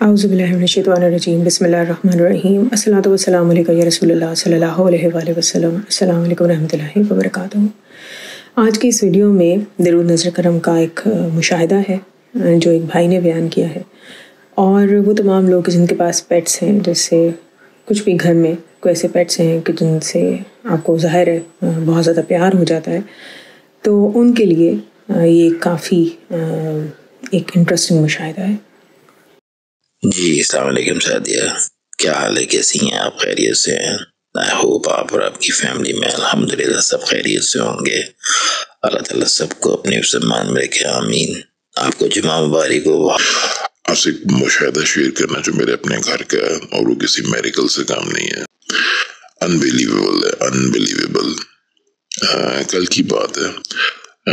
اعوذ باللہ من الشیطان الرجیم بسم اللہ الرحمن الرحیم الصلاۃ والسلام علیکم یا رسول اللہ صلی اللہ علیہ وآلہ وسلم. السلام علیکم ورحمۃ اللہ وبرکاتہ. آج کی اس ویڈیو میں درود نظر کرم کا ایک مشاہدہ ہے جو ایک بھائی نے بیان کیا ہے، اور وہ تمام لوگ جن کے پاس پیٹس ہیں، جیسے کچھ بھی گھر میں کوئی ایسے پیٹس ہیں کہ جن سے آپ کو ظاہر ہے بہت زیادہ پیار ہو جاتا ہے، تو ان کے لیے یہ کافی ایک انٹرسٹنگ مشاہدہ ہے. جی السلام علیکم سعدیہ، کیا حال ہے؟ کیسی ہیں آپ؟ خیریت سے ہیں؟ آئی ہوپ آپ اور آپ کی فیملی میں الحمدللہ سب خیریت سے ہوں گے. اللہ تعالیٰ سب کو اپنے فرمان میں رکھے، آمین. آپ کو جمعہ مبارک ہو. آپ سے ایک مشاہدہ شیئر کرنا جو میرے اپنے گھر کا ہے، اور وہ کسی میریکل سے کام نہیں ہے. انبیلیویبل ہے، انبیلیویبل. کل کی بات ہے،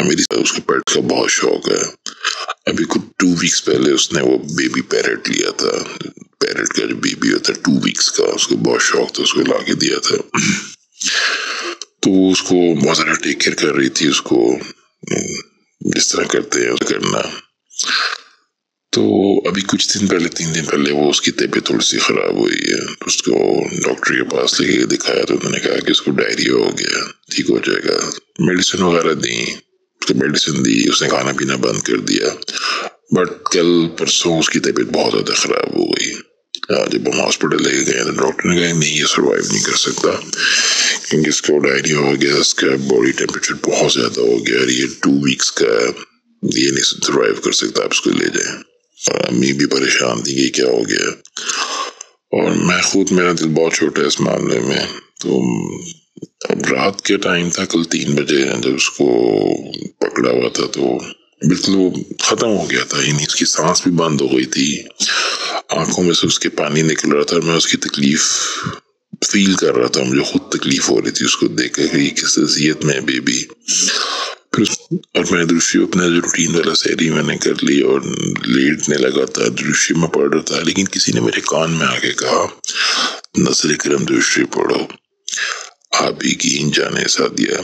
میری اس کے پیٹ کا بہت شوق ہے. ابھی کچھ 2 ویکس پہلے اس نے وہ بیبی پیرٹ لیا تھا. پیرٹ کا جو بیبی ہوتا ہے 2 ویکس کا، اس کو بہت شوق تھا، اس کو لا کے دیا تھا. تو وہ اس کو بہت زیادہ ٹیک کیئر کر رہی تھی، اس کو جس طرح کرتے ہیں کرنا. تو ابھی کچھ دن پہلے 3 دن پہلے وہ اس کی طبیعت تھوڑی سی خراب ہوئی ہے. اس کو ڈاکٹر کے پاس لے کے دکھایا تو انہوں نے کہا کہ اس کو ڈائریا ہو گیا، ٹھیک ہو جائے گا. میڈیسن وغیرہ دیں، اس کو میڈیسن دی، اس نے کھانا پینا بند کر دیا. بٹ کل پرسوں اس کی طبیعت بہت زیادہ خراب ہو گئی. جب ہم ہاسپٹل لے کے گئے تو ڈاکٹر نے کہا نہیں، یہ سروائیو نہیں کر سکتا کیونکہ اس کو ڈائریا ہو گیا، اس کا باڈی ٹیمپریچر بہت زیادہ ہو گیا، اور یہ 2 ویکس کا یہ نہیں سروائیو کر سکتا، آپ اس کو لے جائیں. امی بھی پریشان تھی کہ کیا ہو گیا، اور میں خود، میرا دل بہت چھوٹا ہے اس معاملے میں. تو اب رات کے ٹائم تھا، کل 3 بجے جب اس کو پکڑا ہوا تھا تو بالکل وہ ختم ہو گیا تھا. یعنی اس کی سانس بھی بند ہو گئی تھی، آنکھوں میں سے اس کے پانی نکل رہا تھا، اور میں اس کی تکلیف فیل کر رہا تھا. مجھے خود تکلیف ہو رہی تھی اس کو دیکھ کر کہ کس حیثیت میں بیبی. اور میں درشی اپنا روٹین والا سیری میں نے کر لی اور لیٹنے لگا تھا، درشی میں پڑھ رہا تھا. لیکن کسی نے میرے کان میں آ کے کہا نظر کرم درشی پڑھو، آپ ہی کی جانے سعدیہ.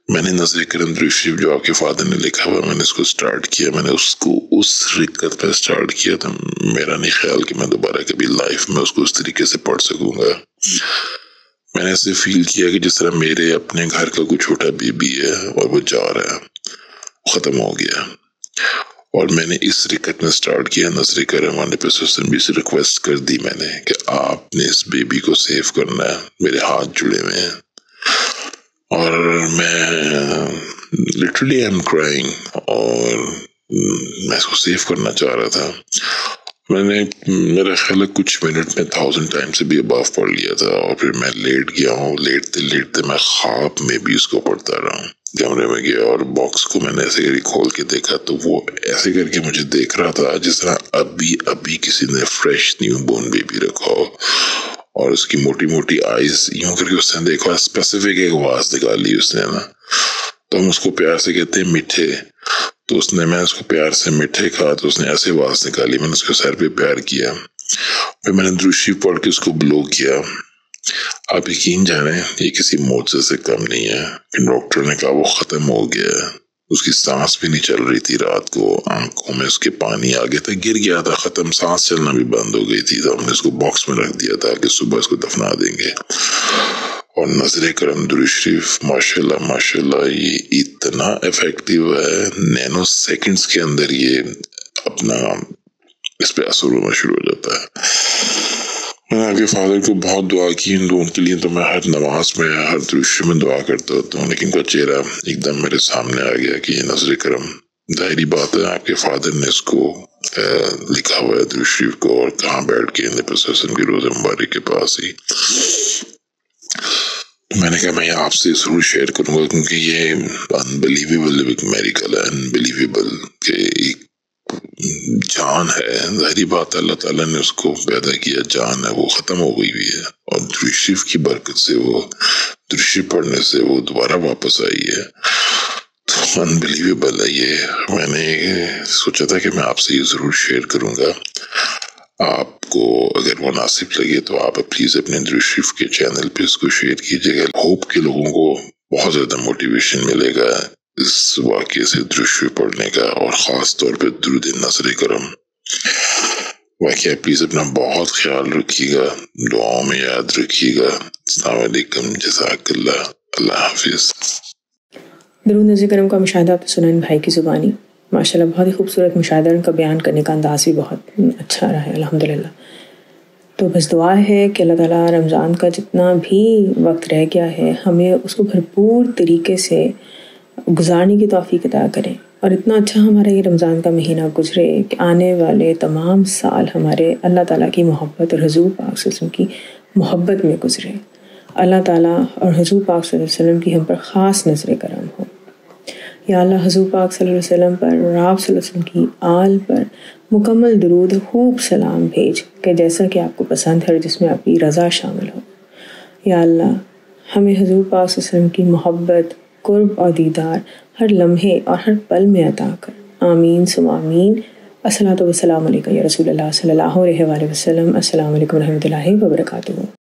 میں نے نظر کرم درشی جو آپ کے فادر نے لکھا ہوا، میں نے اس کو سٹارٹ کیا. میں نے اس کو اس رکعت پہ سٹارٹ کیا تھا. میرا نہیں خیال کہ میں دوبارہ کبھی لائف میں اس کو اس طریقے سے پڑھ سکوں گا. میں نے ایسے فیل کیا کہ جس طرح میرے اپنے گھر کا کوئی چھوٹا بیبی ہے اور وہ جا رہا ہے، ختم ہو گیا. اور میں نے اس رکعت میں سٹارٹ کیا نظر کرم. نبی بھی سے ریکویسٹ کر دی میں نے کہ آپ نے اس بیبی کو سیو کرنا ہے، میرے ہاتھ جڑے ہوئے ہیں. اور میں لٹرلی آئی ایم کرائنگ، اور میں اس کو سیو کرنا چاہ رہا تھا. میں نے میرا خیال ہے کچھ منٹ میں 1000 ٹائم سے بھی اباو پڑھ لیا تھا. اور پھر میں لیٹ گیا ہوں، لیٹتے لیٹتے میں خواب میں بھی اس کو پڑھتا رہا ہوں. کمرے میں گیا اور باکس کو میں نے ایسے کر کھول کے دیکھا تو وہ ایسے کر کے مجھے دیکھ رہا تھا جس طرح ابھی کسی نے فریش نیو بورن بیبی رکھا ہو. اور اس کی موٹی موٹی آئیز یوں کر کے اس نے دیکھا. اسپیسیفک ایک آواز نکالی اس نے نا، تو ہم اس کو پیار سے کہتے ہیں میٹھے. تو اس نے، میں اس کو پیار سے میٹھے کہا تو اس نے ایسے آواز نکالی. میں نے اس کو سر پہ پیار کیا، پھر میں نے درود شریف پڑھ کے اس کو بلو کیا. آپ یقین جانیں یہ کسی معجزے سے کم نہیں ہے. پھر ڈاکٹر نے کہا وہ ختم ہو گیا. اس کی سانس بھی نہیں چل رہی تھی رات کو، آنکھوں میں اس کے پانی آگے تک گر گیا تھا، ختم، سانس چلنا بھی بند ہو گئی تھی. تو ہم نے اس کو باکس میں رکھ دیا تھا کہ صبح اس کو دفنا دیں گے. اور نظر کرم درود شریف ماشاءاللہ یہ اتنا افیکٹو ہے، نینو سیکنڈز کے اندر یہ اپنا اس پہ اثر ہونا شروع ہو جاتا ہے. میں نے آپ کے فادر کو بہت دعا کی ان کے لیے، تو میں ہر نماز میں، ہر درود شریف میں دعا کرتا ہوتا ہوں. لیکن ان کا چہرہ ایک دم میرے سامنے آ گیا کہ یہ نظر کرم. ظاہری بات ہے آپ کے فادر نے اس کو لکھا ہوا ہے درود شریف کو، اور کہاں بیٹھ کے نبی کی روزہ مبارک کے پاس ہی. میں نے کہا میں آپ سے ضرور شیئر کروں گا کیونکہ یہ انبیلیویبل ایک میریکل ہے. انبیلیویبل کہ ایک جان ہے. ظاہری بات اللہ تعالیٰ نے اس کو پیدا کیا، جان ہے، وہ ختم ہو گئی ہوئی ہے، اور درود شریف کی برکت سے، وہ درود شریف پڑھنے سے وہ دوبارہ واپس آئی ہے. تو انبیلیویبل ہے یہ. میں نے سوچا تھا کہ میں آپ سے یہ ضرور شیئر کروں گا. آپ کو اگر مناسب لگے تو آپ پلیز اپنے درود شریف کے چینل پہ اس کو شیئر کیجیے گا. ہوپ کہ لوگوں کو بہت زیادہ موٹیویشن ملے گا اس واقعے سے درود شریف پڑھنے کا، اور خاص طور پہ درود نظر کرم. واقعہ پلیز اپنا بہت خیال رکھیے گا، دعاؤں میں یاد رکھیے گا۔ السلام علیکم، جزاک اللہ، اللہ حافظ۔ درود نظر کرم کا مشاہدہ آپ نے سنا ان بھائی کی زبانی، ماشاءاللہ بہت ہی خوبصورت مشاہدہ، ان کا بیان کرنے کا انداز بھی بہت اچھا رہا ہے الحمدللہ۔ تو بس دعا ہے کہ اللہ تعالیٰ رمضان کا جتنا بھی وقت رہ گیا ہے ہمیں اس کو بھرپور طریقے سے گزارنے کی توفیق عطا کریں، اور اتنا اچھا ہمارا یہ رمضان کا مہینہ گزرے کہ آنے والے تمام سال ہمارے اللہ تعالیٰ کی محبت اور حضور پاک صلی اللہ علیہ وسلم کی محبت میں گزرے۔ اللہ تعالیٰ اور حضور پاک صلی اللہ علیہ وسلم کی ہم پر خاص نظر کرم ہو۔ یا اللہ حضور پاک صلی اللہ علیہ وسلم پر اور آپ صلی اللہ علیہ وسلم کی آل پر مکمل درود خوب سلام بھیج کہ جیسا کہ آپ کو پسند ہے اور جس میں آپ کی رضا شامل ہو۔ یا اللہ ہمیں حضور پاک صلی اللہ علیہ وسلم کی محبت، قرب اور دیدار ہر لمحے اور ہر پل میں عطا کر، آمین ثم آمین۔ الصلاۃ والسلام علیکم یا رسول اللہ صلی اللہ علیہ وآلہ وسلم۔ السلام علیکم ورحمۃ اللہ وبرکاتہ۔